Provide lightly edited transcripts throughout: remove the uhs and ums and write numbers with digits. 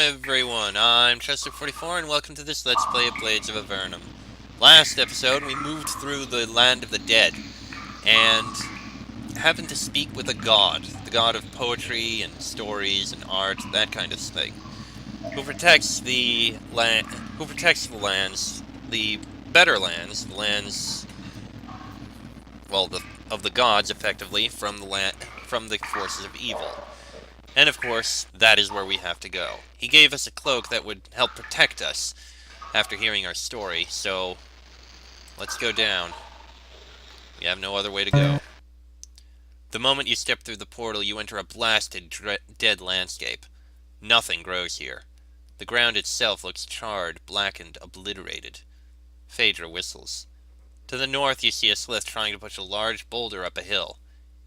everyone, I'm Chester44 and welcome to this Let's Play of Blades of Avernum. Last episode, we moved through the land of the dead, and happened to speak with a god, the god of poetry and stories and art, that kind of thing, who protects the land, who protects the lands, the better lands, the lands, well, of the gods, effectively, from the forces of evil. And of course, that is where we have to go. He gave us a cloak that would help protect us after hearing our story, so let's go down. We have no other way to go. The moment you step through the portal, you enter a blasted, dead landscape. Nothing grows here. The ground itself looks charred, blackened, obliterated. Phaedra whistles. To the north, you see a Slith trying to push a large boulder up a hill.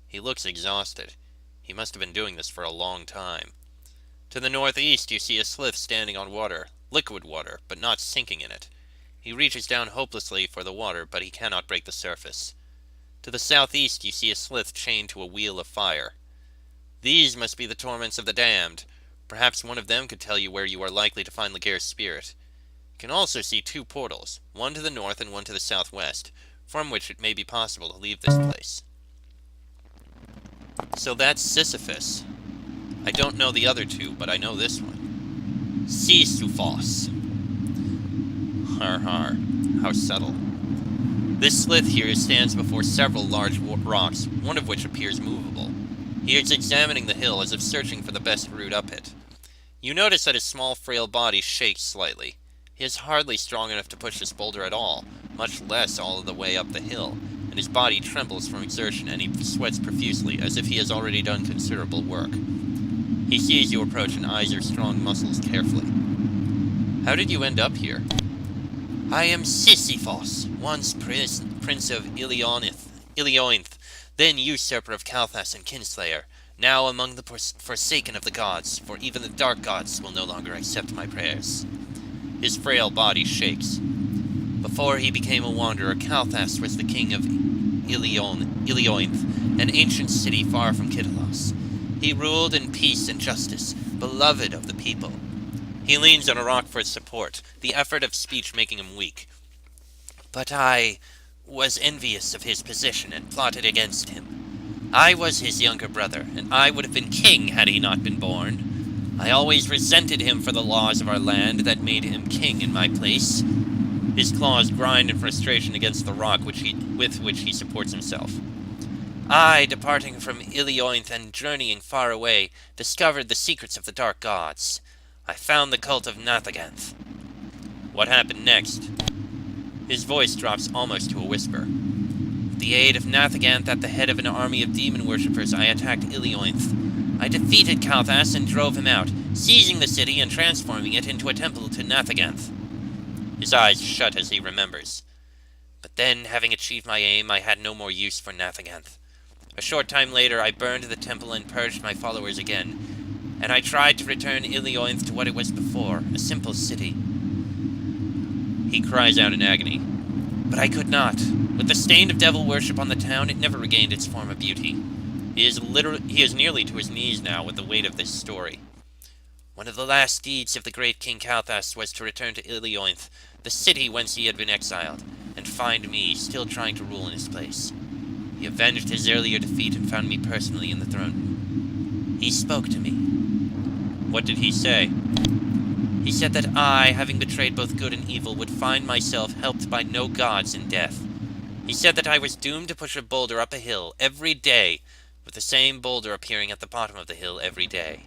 He looks exhausted. He must have been doing this for a long time. To the northeast, you see a Slith standing on water, liquid water, but not sinking in it. He reaches down hopelessly for the water, but he cannot break the surface. To the southeast, you see a Slith chained to a wheel of fire. These must be the torments of the damned. Perhaps one of them could tell you where you are likely to find Laguerre's spirit. You can also see two portals, one to the north and one to the southwest, from which it may be possible to leave this place. So that's Sisyphus. I don't know the other two, but I know this one. Sisyphos. Har har. How subtle. This Slith here stands before several large rocks, one of which appears movable. He is examining the hill as if searching for the best route up it. You notice that his small, frail body shakes slightly. He is hardly strong enough to push this boulder at all, much less all of the way up the hill, and his body trembles from exertion and he sweats profusely, as if he has already done considerable work. He sees you approach and eyes your strong muscles carefully. How did you end up here? I am Sisyphos, once prince of Iliointh, then usurper of Calthas and Kinslayer, now among the forsaken of the gods, for even the dark gods will no longer accept my prayers. His frail body shakes. Before he became a wanderer, Calthas was the king of Iliointh, an ancient city far from Kitalos. He ruled in peace and justice, beloved of the people. He leans on a rock for support, the effort of speech making him weak. But I was envious of his position and plotted against him. I was his younger brother, and I would have been king had he not been born. I always resented him for the laws of our land that made him king in my place. His claws grind in frustration against the rock with which he supports himself. I, departing from Iliointh and journeying far away, discovered the secrets of the dark gods. I found the cult of Nathaganth. What happened next? His voice drops almost to a whisper. With the aid of Nathaganth at the head of an army of demon worshippers, I attacked Iliointh. I defeated Calthas and drove him out, seizing the city and transforming it into a temple to Nathaganth. His eyes shut as he remembers. But then, having achieved my aim, I had no more use for Nathaganth. A short time later, I burned the temple and purged my followers again, and I tried to return Iliointh to what it was before, a simple city. He cries out in agony. But I could not. With the stain of devil worship on the town, it never regained its former beauty. He is nearly to his knees now with the weight of this story. One of the last deeds of the great King Calthas was to return to Iliointh, the city whence he had been exiled, and find me still trying to rule in his place. He avenged his earlier defeat and found me personally in the throne room. He spoke to me. What did he say? He said that I, having betrayed both good and evil, would find myself helped by no gods in death. He said that I was doomed to push a boulder up a hill every day, with the same boulder appearing at the bottom of the hill every day.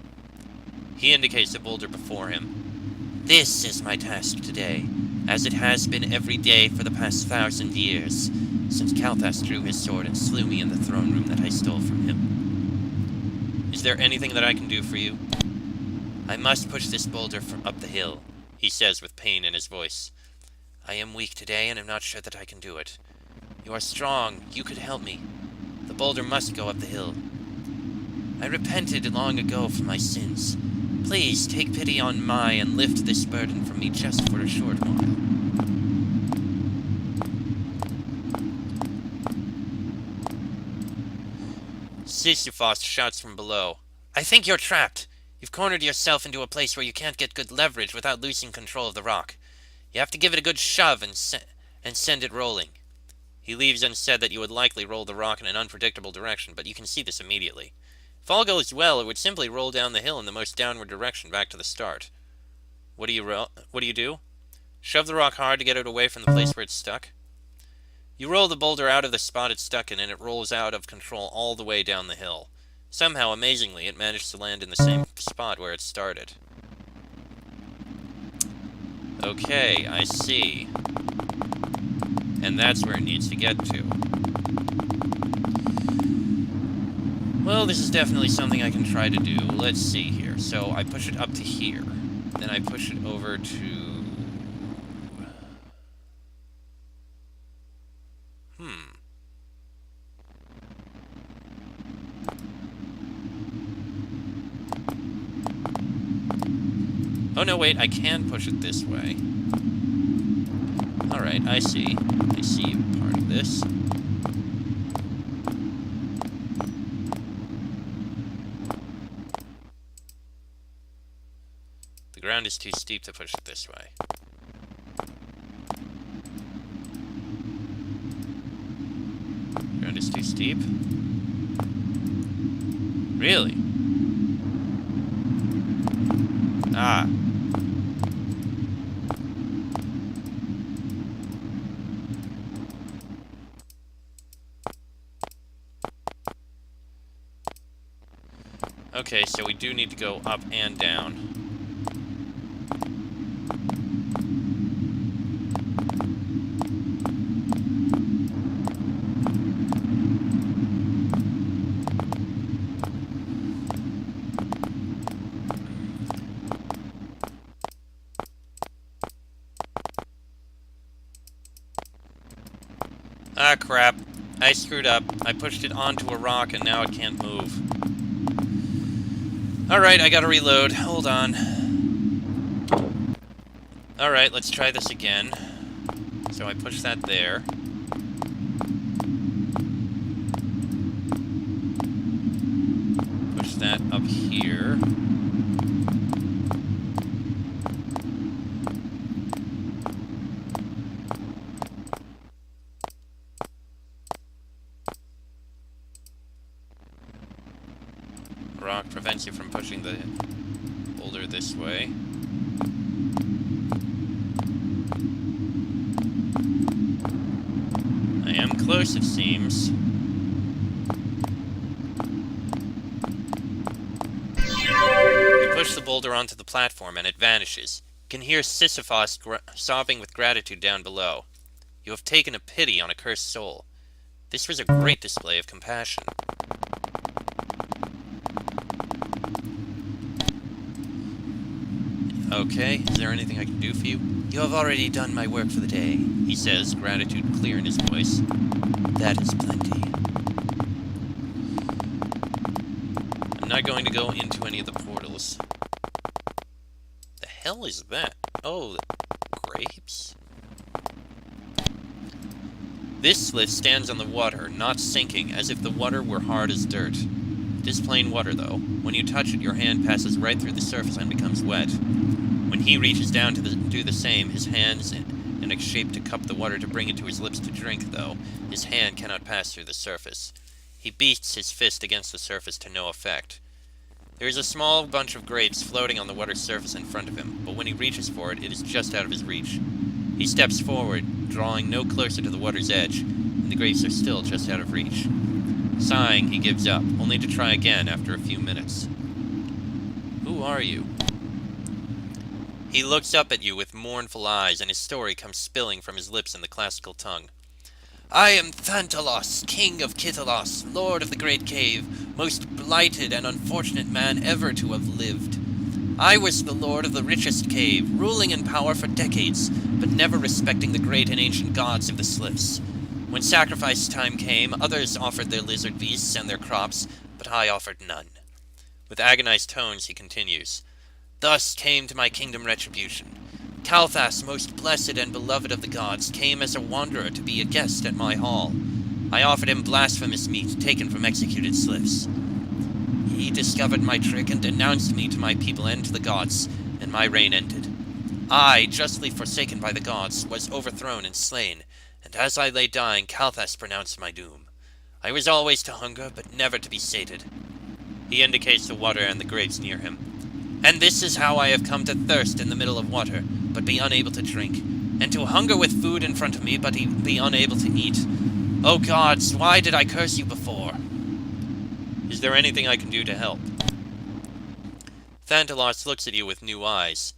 He indicates a boulder before him. This is my task today, as it has been every day for the past 1,000 years, since Calthas drew his sword and slew me in the throne room that I stole from him. Is there anything that I can do for you? I must push this boulder up the hill, he says with pain in his voice. I am weak today and am not sure that I can do it. You are strong, you could help me. The boulder must go up the hill. I repented long ago for my sins. Please take pity on me and lift this burden from me just for a short while. Sisyphos shouts from below. I think you're trapped. You've cornered yourself into a place where you can't get good leverage without losing control of the rock. You have to give it a good shove and send it rolling. He leaves unsaid that you would likely roll the rock in an unpredictable direction, but you can see this immediately. If all goes well, it would simply roll down the hill in the most downward direction back to the start. What do you do? Shove the rock hard to get it away from the place where it's stuck. You roll the boulder out of the spot it's stuck in, and it rolls out of control all the way down the hill. Somehow, amazingly, it managed to land in the same spot where it started. Okay, I see. And that's where it needs to get to. Well, this is definitely something I can try to do. Let's see here. So I push it up to here. Then I push it over to... Oh, no, wait, I can push it this way. Alright, I see. I see part of this. The ground is too steep to push it this way. The ground is too steep? Really? Ah. Okay, so we do need to go up and down. Ah, crap. I screwed up. I pushed it onto a rock and now it can't move. Alright, I gotta reload. Hold on. Alright, let's try this again. So I push that there. Push that up here. Rock prevents you from pushing the boulder this way. I am close, it seems. You push the boulder onto the platform and it vanishes. You can hear Sisyphus sobbing with gratitude down below. You have taken a pity on a cursed soul. This was a great display of compassion. Okay, is there anything I can do for you? You have already done my work for the day, he says, gratitude clear in his voice. That is plenty. I'm not going to go into any of the portals. The hell is that? Oh, grapes? This slit stands on the water, not sinking, as if the water were hard as dirt. It is plain water, though. When you touch it, your hand passes right through the surface and becomes wet. When he reaches down to do the same, his hand's in a shape to cup the water to bring it to his lips to drink, though. His hand cannot pass through the surface. He beats his fist against the surface to no effect. There is a small bunch of grapes floating on the water's surface in front of him, but when he reaches for it, it is just out of his reach. He steps forward, drawing no closer to the water's edge, and the grapes are still just out of reach. Sighing, he gives up, only to try again after a few minutes. Who are you? He looks up at you with mournful eyes, and his story comes spilling from his lips in the classical tongue. I am Thantalos, king of Kitalos, lord of the great cave, most blighted and unfortunate man ever to have lived. I was the lord of the richest cave, ruling in power for decades, but never respecting the great and ancient gods of the slips. When sacrifice time came, others offered their lizard beasts and their crops, but I offered none. With agonized tones he continues. Thus came to my kingdom retribution. Kalthas, most blessed and beloved of the gods, came as a wanderer to be a guest at my hall. I offered him blasphemous meat taken from executed slips. He discovered my trick and denounced me to my people and to the gods, and my reign ended. I, justly forsaken by the gods, was overthrown and slain, and as I lay dying, Calthas pronounced my doom. I was always to hunger, but never to be sated. He indicates the water and the grapes near him. And this is how I have come to thirst in the middle of water, but be unable to drink, and to hunger with food in front of me, but be unable to eat. O gods, why did I curse you before? Is there anything I can do to help? Thantalos looks at you with new eyes.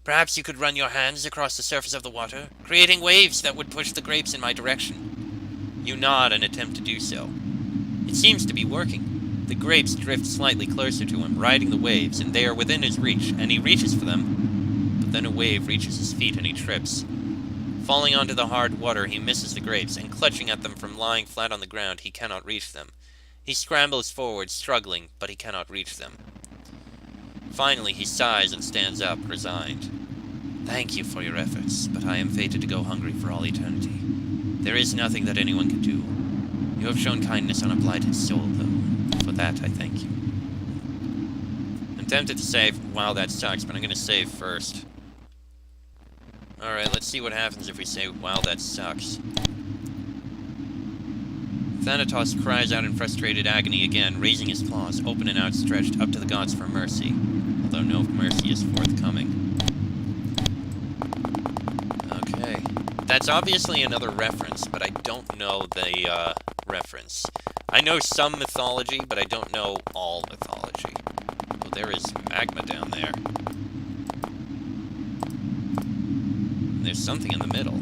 Perhaps you could run your hands across the surface of the water, creating waves that would push the grapes in my direction. You nod and attempt to do so. It seems to be working. The grapes drift slightly closer to him, riding the waves, and they are within his reach, and he reaches for them. But then a wave reaches his feet and he trips. Falling onto the hard water, he misses the grapes, and clutching at them from lying flat on the ground, he cannot reach them. He scrambles forward, struggling, but he cannot reach them. Finally, he sighs and stands up, resigned. Thank you for your efforts, but I am fated to go hungry for all eternity. There is nothing that anyone can do. You have shown kindness on a blighted soul, though. For that, I thank you. I'm tempted to save, wow, that sucks, but I'm going to save first. Alright, let's see what happens if we say, wow, that sucks. Thanatos cries out in frustrated agony again, raising his claws, open and outstretched, up to the gods for mercy. Although no mercy is forthcoming. Okay. That's obviously another reference, but I don't know the, reference. I know some mythology, but I don't know all mythology. Well, there is magma down there. And there's something in the middle.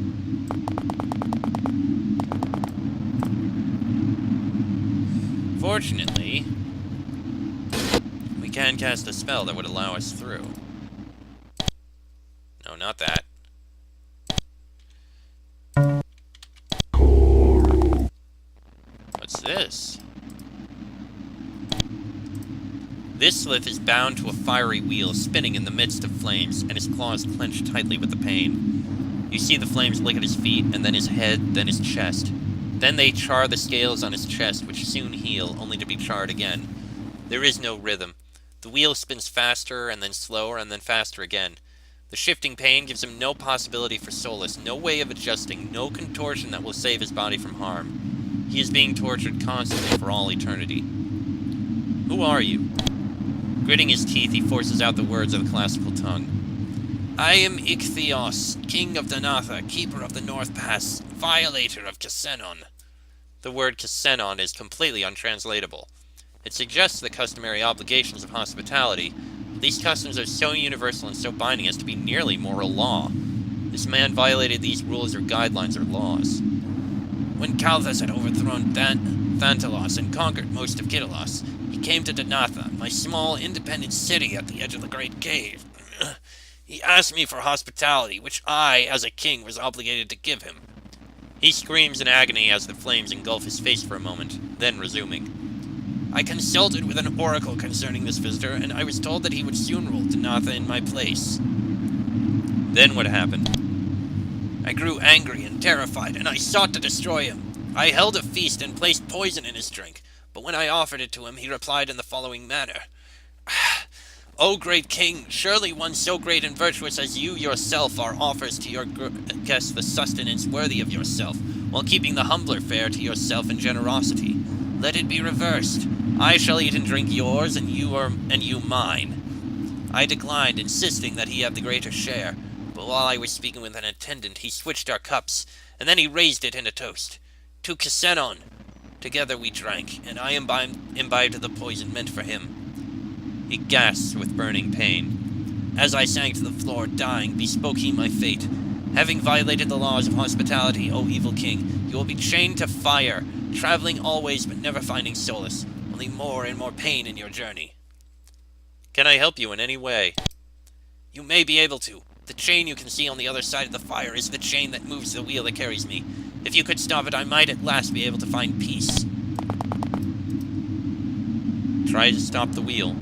Fortunately, we can cast a spell that would allow us through. No, not that. What's this? This Slith is bound to a fiery wheel spinning in the midst of flames, and his claws clenched tightly with the pain. You see the flames lick at his feet, and then his head, then his chest. Then they char the scales on his chest, which soon heal, only to be charred again. There is no rhythm. The wheel spins faster, and then slower, and then faster again. The shifting pain gives him no possibility for solace, no way of adjusting, no contortion that will save his body from harm. He is being tortured constantly for all eternity. Who are you? Gritting his teeth, he forces out the words of the classical tongue. I am Ichthyos, king of Danatha, keeper of the North Pass, violator of Casenon. The word Casenon is completely untranslatable. It suggests the customary obligations of hospitality, but these customs are so universal and so binding as to be nearly moral law. This man violated these rules or guidelines or laws. When Calthas had overthrown Thantalos and conquered most of Kittilos, he came to Danatha, my small independent city at the edge of the Great Cave. He asked me for hospitality, which I, as a king, was obligated to give him. He screams in agony as the flames engulf his face for a moment, then resuming. I consulted with an oracle concerning this visitor, and I was told that he would soon rule Danatha in my place. Then what happened? I grew angry and terrified, and I sought to destroy him. I held a feast and placed poison in his drink, but when I offered it to him, he replied in the following manner. O great king, surely one so great and virtuous as you yourself are offers to your guests the sustenance worthy of yourself, while keeping the humbler fare to yourself in generosity. Let it be reversed. I shall eat and drink yours, and you mine. I declined, insisting that he have the greater share, but while I was speaking with an attendant, he switched our cups, and then he raised it in a toast. To Casenon. Together we drank, and I imbibed the poison meant for him. He gasps with burning pain. As I sank to the floor, dying, bespoke he my fate. Having violated the laws of hospitality, O evil king, you will be chained to fire, traveling always but never finding solace, only more and more pain in your journey. Can I help you in any way? You may be able to. The chain you can see on the other side of the fire is the chain that moves the wheel that carries me. If you could stop it, I might at last be able to find peace. Try to stop the wheel.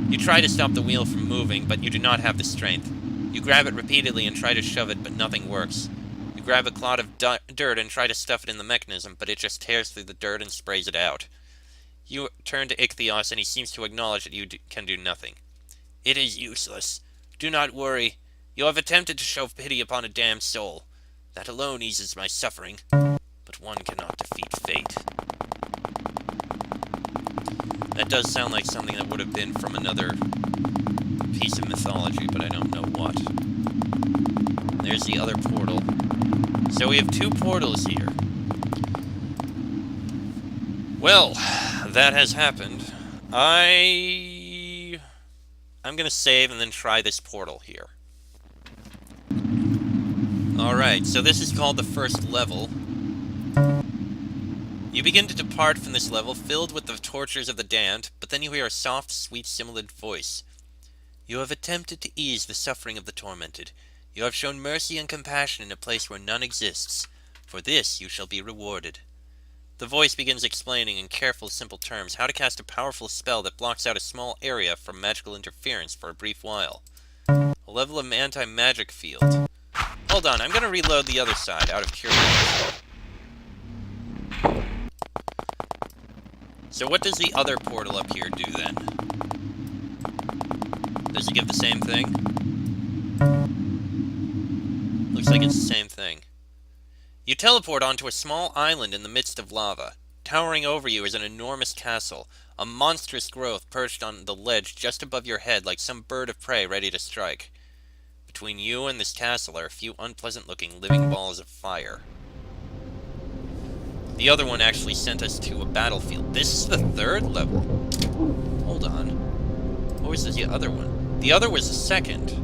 You try to stop the wheel from moving, but you do not have the strength. You grab it repeatedly and try to shove it, but nothing works. You grab a clod of dirt and try to stuff it in the mechanism, but it just tears through the dirt and sprays it out. You turn to Ichthyos, and he seems to acknowledge that you can do nothing. It is useless. Do not worry. You have attempted to show pity upon a damned soul. That alone eases my suffering. But one cannot defeat fate. That does sound like something that would have been from another piece of mythology, but I don't know what. There's the other portal. So we have 2 portals here. Well, that has happened. I'm gonna save and then try this portal here. Alright, so this is called the first level. You begin to depart from this level, filled with the tortures of the damned, but then you hear a soft, sweet, sibilant voice. You have attempted to ease the suffering of the tormented. You have shown mercy and compassion in a place where none exists. For this you shall be rewarded. The voice begins explaining in careful, simple terms how to cast a powerful spell that blocks out a small area from magical interference for a brief while. A level of anti-magic field. Hold on, I'm going to reload the other side out of curiosity. So what does the other portal up here do then? Does it give the same thing? Looks like it's the same thing. You teleport onto a small island in the midst of lava. Towering over you is an enormous castle, a monstrous growth perched on the ledge just above your head like some bird of prey ready to strike. Between you and this castle are a few unpleasant-looking living balls of fire. The other one actually sent us to a battlefield. This is the 3rd level. Hold on. What was the other one? The other was the 2nd.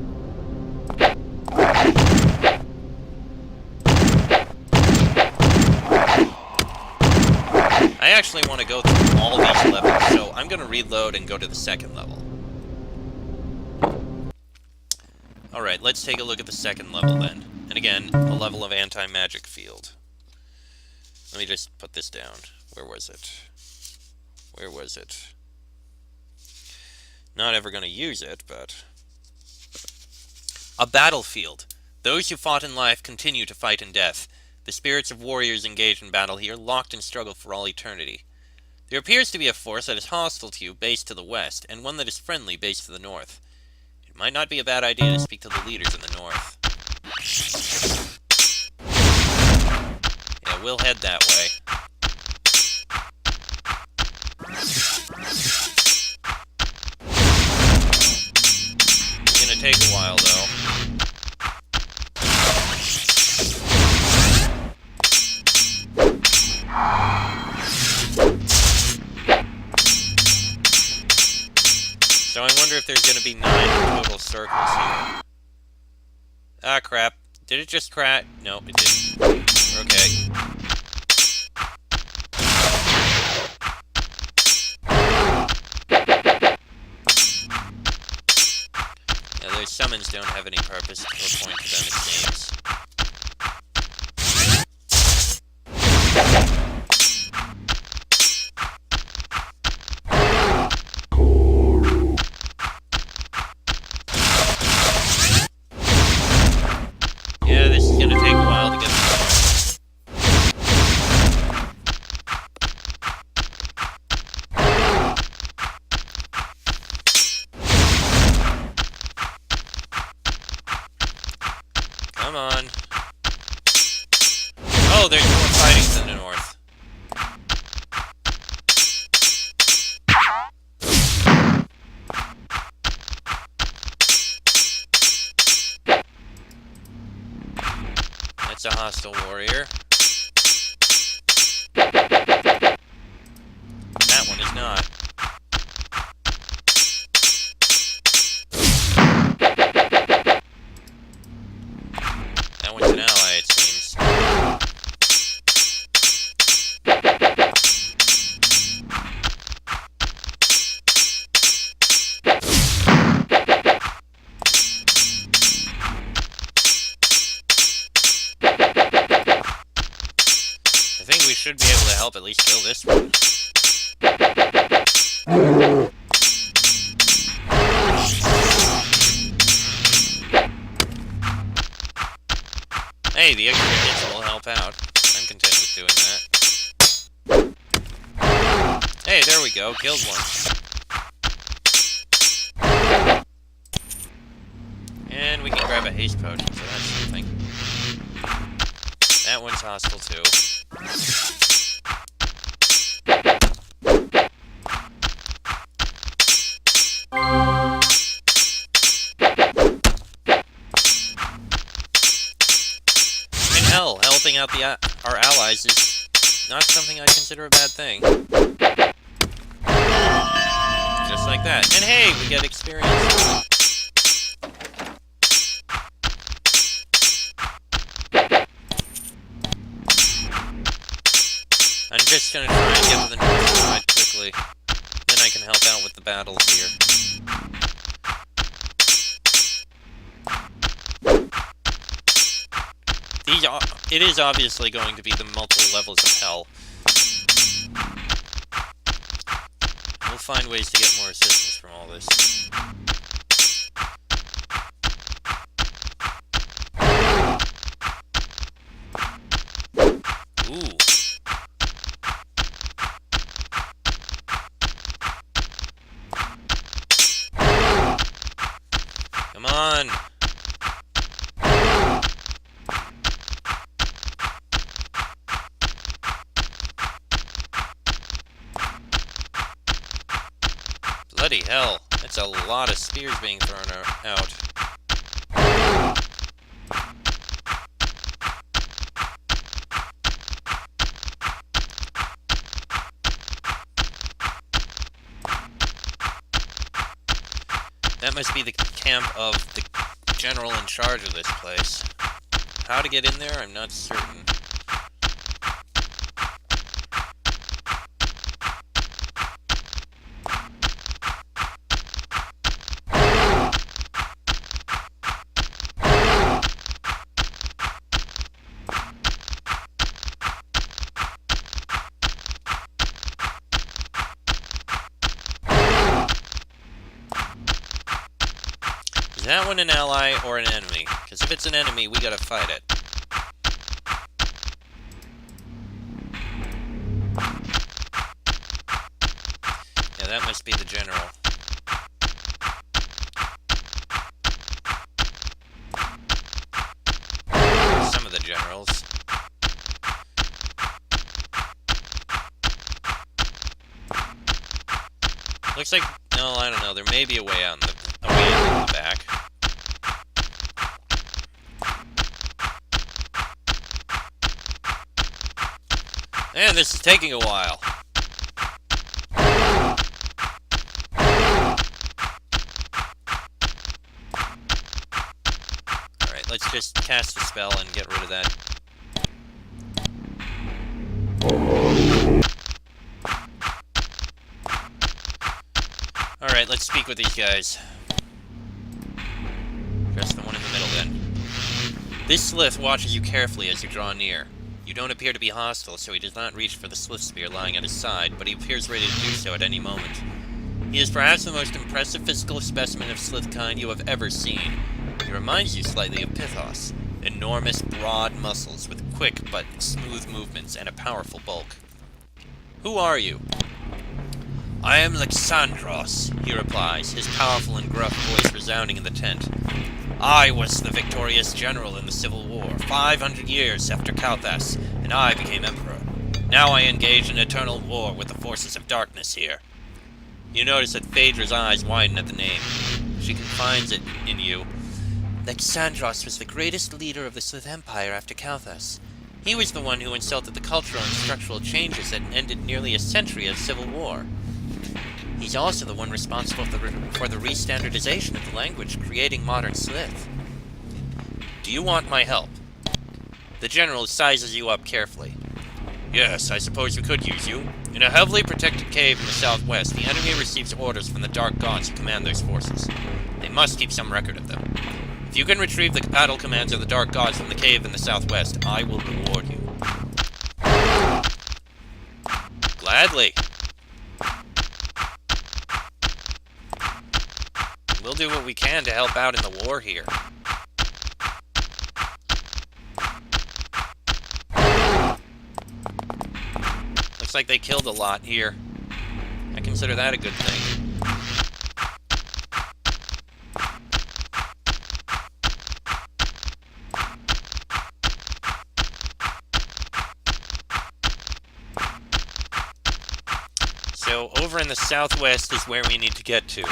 I actually want to go through all these levels, so I'm going to reload and go to the 2nd level. Alright, let's take a look at the 2nd level then. And again, a level of anti-magic field. Let me just put this down. Where was it? Where was it? Not ever going to use it, but... A battlefield. Those who fought in life continue to fight in death. The spirits of warriors engaged in battle here, locked in struggle for all eternity. There appears to be a force that is hostile to you, based to the west, and one that is friendly, based to the north. It might not be a bad idea to speak to the leaders in the north. Yeah, we'll head that way. It's gonna take a while, though. So I wonder if there's gonna be 9 total circles here. Ah, crap. Did it just crack? No, it didn't. Okay. Yeah, those summons don't have any purpose or point to them, it seems. Yeah, this is gonna take a while to get started. Come on. Oh, there's more fighting in the north. That's a hostile warrior. That one is not. That one's an ally, it seems. I think we should be able to help at least kill this one. Hey, the extra hits will help out. I'm content with doing that. Hey, there we we go. Killed one. And we can grab a haste potion, so that's something. That one's hostile, too. And hell, helping out our allies is not something I consider a bad thing. Just like that. And hey, we get experience. I'm just gonna try and get to the north side quickly. Then I can help out with the battles here. It is obviously going to be the multiple levels of hell. We'll find ways to get more assistance from all this. Ooh. Come on! Bloody hell, that's a lot of spears being thrown out. That must be the camp of the general in charge of this place. How to get in there, I'm not certain. Is that one an ally or an enemy? Because if it's an enemy, we gotta fight it. Yeah, that must be the general. Or some of the generals. Looks like... no, I don't know. There may be a way out in the back. And this is taking a while. Alright, let's just cast the spell and get rid of that. Alright, let's speak with these guys. Just the one in the middle, then. This Slith watches you carefully as you draw near. You don't appear to be hostile, so he does not reach for the Slith Spear lying at his side, but he appears ready to do so at any moment. He is perhaps the most impressive physical specimen of Slith kind you have ever seen. He reminds you slightly of Pithos. Enormous, broad muscles with quick but smooth movements and a powerful bulk. Who are you? I am Lexandros, he replies, his powerful and gruff voice resounding in the tent. I was the victorious general in the Civil War, 500 years after Kalthas, and I became emperor. Now I engage in eternal war with the forces of darkness here. You notice that Phaedra's eyes widen at the name. She confides it in you. Lexandros was the greatest leader of the Slith Empire after Kalthas. He was the one who insulted the cultural and structural changes that ended nearly a century of civil war. He's also the one responsible for the re-standardization of the language, creating modern Slith. Do you want my help? The general sizes you up carefully. Yes, I suppose we could use you. In a heavily protected cave in the southwest, the enemy receives orders from the dark gods who command those forces. They must keep some record of them. If you can retrieve the battle commands of the dark gods from the cave in the southwest, I will reward you. Gladly. We'll do what we can to help out in the war here. Looks like they killed a lot here. I can consider that a good thing. So over in the southwest is where we need to get to.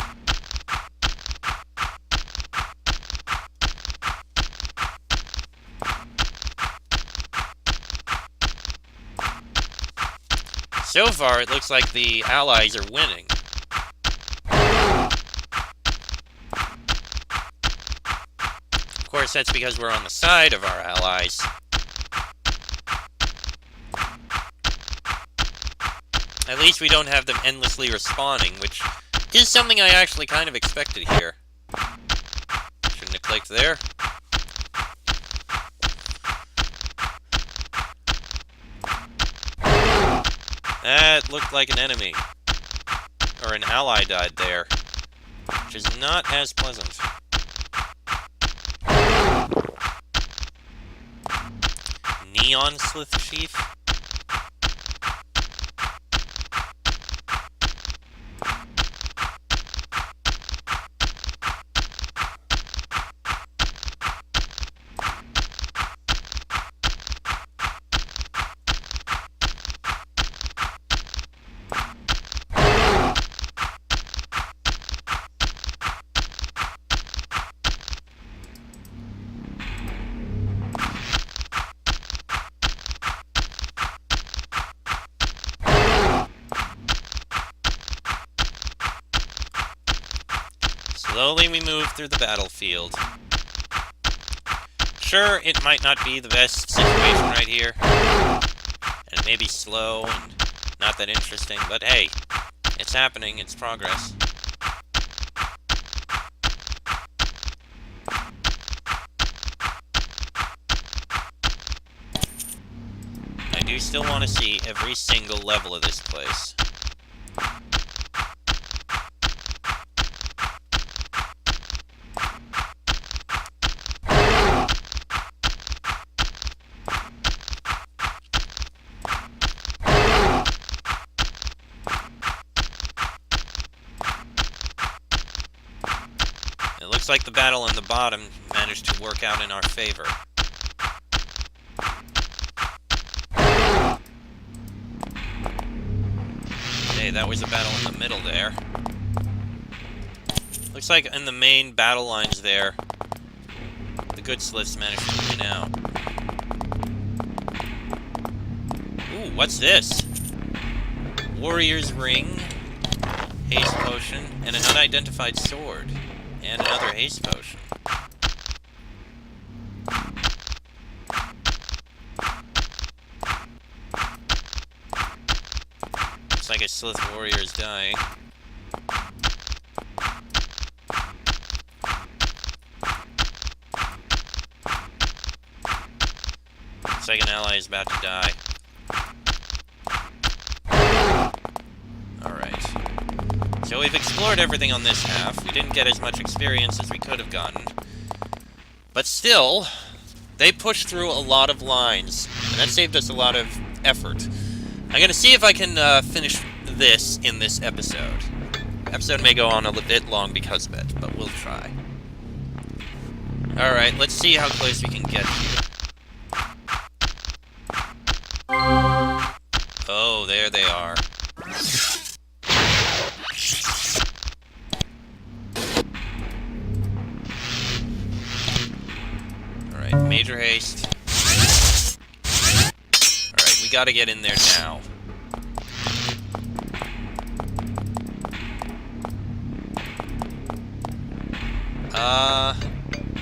So far, it looks like the Allies are winning. Of course, that's because we're on the side of our allies. At least we don't have them endlessly respawning, which is something I actually kind of expected here. Shouldn't have clicked there. That looked like an enemy. Or an ally died there. Which is not as pleasant. Neon Slith Chief? Slowly we move through the battlefield. Sure, it might not be the best situation right here. And it may be slow and not that interesting, but hey, it's happening, it's progress. I do still want to see every single level of this place. It looks like the battle on the bottom managed to work out in our favor. Hey, that was a battle in the middle there. Looks like in the main battle lines there, the good slits managed to win out. Ooh, what's this? Warrior's Ring, Haste Potion, and an unidentified sword. And another haste potion. Looks like a Slith warrior is dying. Looks like an ally is about to die. So we've explored everything on this half. We didn't get as much experience as we could have gotten. But still, they pushed through a lot of lines, and that saved us a lot of effort. I'm going to see if I can finish this in this episode. The episode may go on a little bit long because of it, but we'll try. Alright, let's see how close we can get here. Oh, there they are. Major haste. Alright, we gotta get in there now.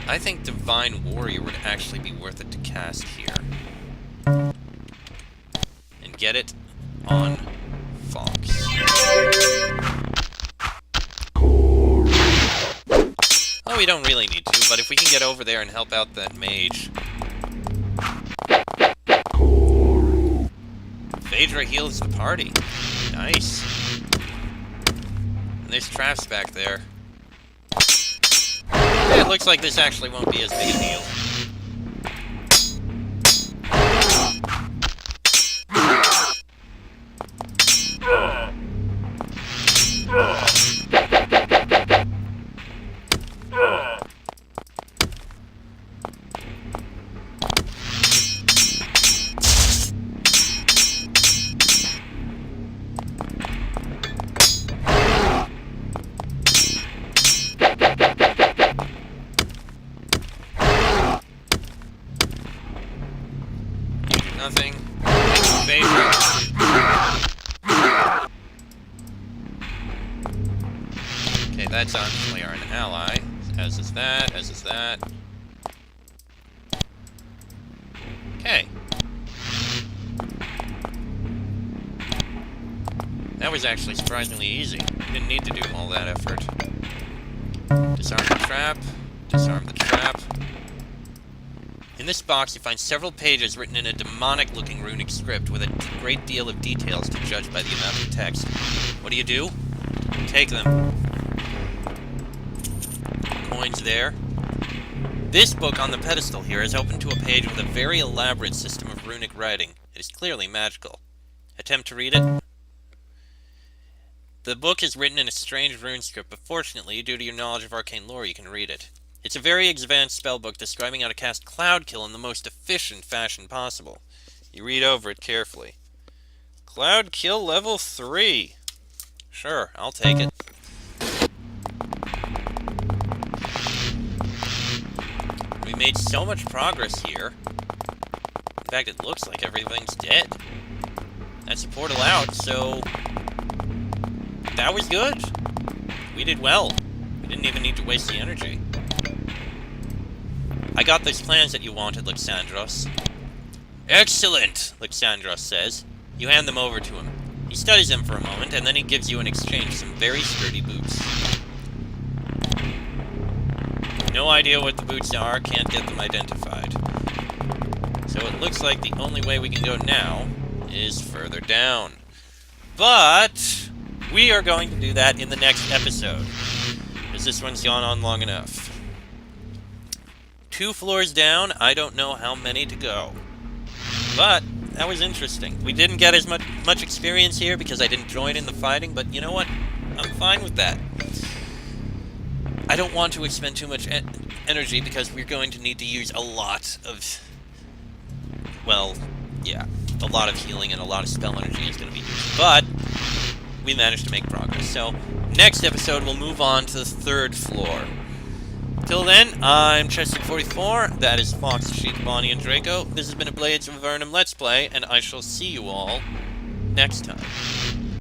I think Divine Warrior would actually be worth it to cast here. And get it on Fox. Oh, we don't really need to, but if we can get over there and help out that mage. Phaedra heals the party. Nice. And there's traps back there. Yeah, it looks like this actually won't be as big a deal. Nothing. Favor. Okay, that's obviously an ally. As is that, as is that. Okay. That was actually surprisingly easy. Didn't need to do all that effort. Disarm the trap. Disarm the trap. In this box, you find several pages written in a demonic-looking runic script with a great deal of details to judge by the amount of text. What do? Take them. Coins there. This book on the pedestal here is open to a page with a very elaborate system of runic writing. It is clearly magical. Attempt to read it. The book is written in a strange rune script, but fortunately, due to your knowledge of arcane lore, you can read it. It's a very advanced spellbook describing how to cast Cloud Kill in the most efficient fashion possible. You read over it carefully. Cloud Kill level 3. Sure, I'll take it. We made so much progress here. In fact, it looks like everything's dead. That's a portal out, so that was good. We did well. We didn't even need to waste the energy. I got those plans that you wanted, Lexandros. Excellent, Lexandros says. You hand them over to him. He studies them for a moment, and then he gives you in exchange some very sturdy boots. No idea what the boots are, can't get them identified. So it looks like the only way we can go now is further down. But we are going to do that in the next episode, because this one's gone on long enough. 2 floors down, I don't know how many to go. But that was interesting. We didn't get as much experience here because I didn't join in the fighting, but you know what? I'm fine with that. I don't want to expend too much energy because we're going to need to use a lot of... Well, yeah. A lot of healing and a lot of spell energy is going to be used. But we managed to make progress. So, next episode we'll move on to the 3rd floor. Till then, I'm Chester44, that is Fox, Sheik, Bonnie, and Draco. This has been a Blades of Avernum Let's Play, and I shall see you all next time.